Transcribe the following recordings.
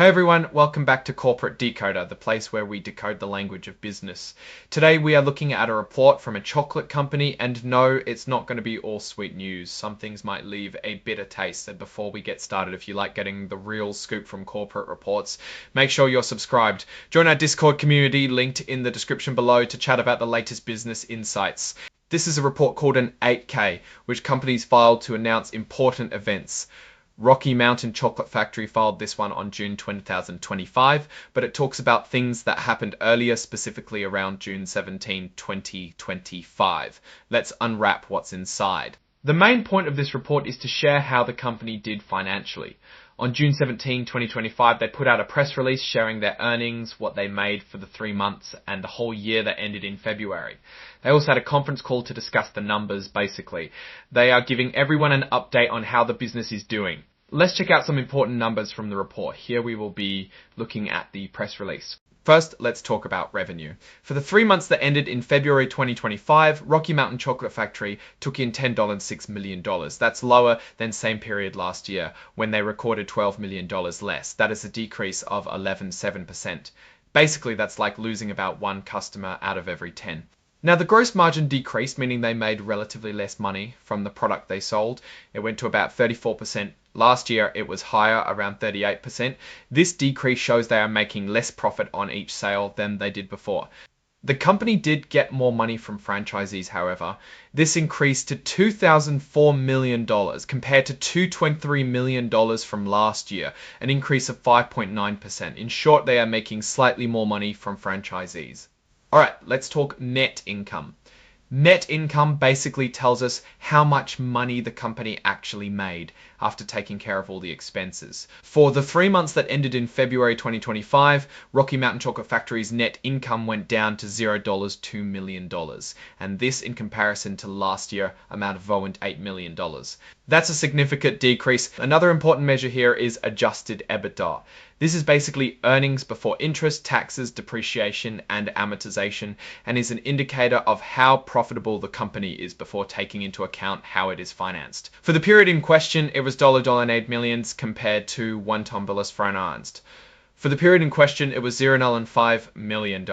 Hey everyone, welcome back to Corporate Decoder, the place where we decode the language of business. Today we are looking at a report from a chocolate company, and no, it's not going to be all sweet news. Some things might leave a bitter taste. And before we get started, if you like getting the real scoop from corporate reports, make sure you're subscribed. Join our Discord community linked in the description below to chat about the latest business insights. This is a report called an 8K, which companies filed to announce important events. Rocky Mountain Chocolate Factory filed this one on June 2025, but it talks about things that happened earlier, specifically around June 17, 2025. Let's unwrap what's inside. The main point of this report is to share how the company did financially. On June 17, 2025, they put out a press release sharing their earnings, what they made for the 3 months, and the whole year that ended in February. They also had a conference call to discuss the numbers, basically. They are giving everyone an update on how the business is doing. Let's check out some important numbers from the report. Here we will be looking at the press release. First, let's talk about revenue. For the 3 months that ended in February 2025, Rocky Mountain Chocolate Factory took in $10.6 million. That's lower than same period last year, when they recorded $12 million less. That is a decrease of 11.7%. Basically, that's like losing about one customer out of every 10. Now, the gross margin decreased, meaning they made relatively less money from the product they sold. It went to about 34%. Last year, it was higher, around 38%. This decrease shows they are making less profit on each sale than they did before. The company did get more money from franchisees, however. This increased to $2,004 million compared to $223 million from last year, an increase of 5.9%. In short, they are making slightly more money from franchisees. Alright, let's talk net income. Net income basically tells us how much money the company actually made after taking care of all the expenses. For the 3 months that ended in February 2025, Rocky Mountain Chocolate Factory's net income went down to $2 million. And this in comparison to last year amount of $8 million. That's a significant decrease. Another important measure here is adjusted EBITDA. This is basically earnings before interest, taxes, depreciation, and amortization, and is an indicator of how profitable the company is before taking into account how it is financed. For the period in question, it was $8 millions compared to $1 For the period in question, it was $0.5 million.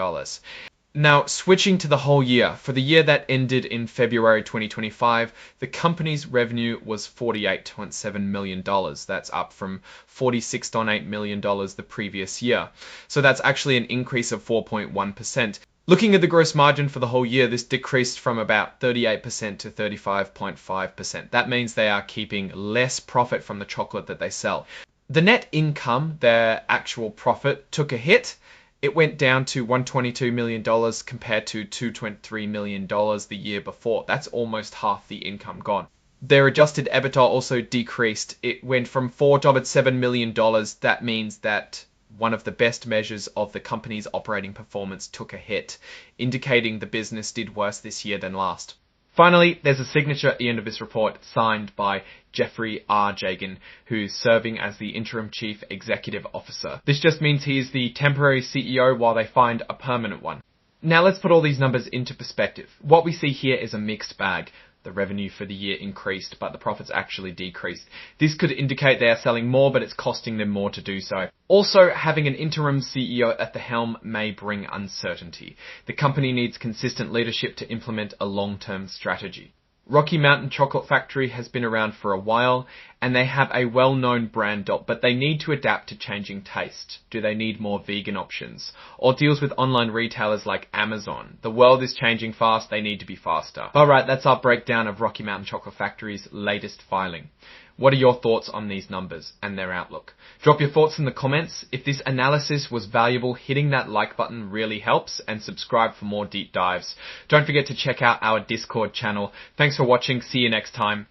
Now, switching to the whole year, for the year that ended in February 2025, the company's revenue was $48.7 million. That's up from $46.8 million the previous year. So that's actually an increase of 4.1%. Looking at the gross margin for the whole year, this decreased from about 38% to 35.5%. That means they are keeping less profit from the chocolate that they sell. The net income, their actual profit, took a hit. It went down to $122 million compared to $223 million the year before. That's almost half the income gone. Their adjusted EBITDA also decreased. It went from $4.7 million. That means that one of the best measures of the company's operating performance took a hit, indicating the business did worse this year than last. Finally, there's a signature at the end of this report signed by Jeffrey R. Jagan, who's serving as the Interim Chief Executive Officer. This just means he is the temporary CEO while they find a permanent one. Now let's put all these numbers into perspective. What we see here is a mixed bag. The revenue for the year increased, but the profits actually decreased. This could indicate they are selling more, but it's costing them more to do so. Also, having an interim CEO at the helm may bring uncertainty. The company needs consistent leadership to implement a long-term strategy. Rocky Mountain Chocolate Factory has been around for a while, and they have a well-known brand, but they need to adapt to changing taste. Do they need more vegan options? Or deals with online retailers like Amazon? The world is changing fast, they need to be faster. Alright, that's our breakdown of Rocky Mountain Chocolate Factory's latest filing. What are your thoughts on these numbers and their outlook? Drop your thoughts in the comments. If this analysis was valuable, hitting that like button really helps, and subscribe for more deep dives. Don't forget to check out our Discord channel. Thanks for watching. See you next time.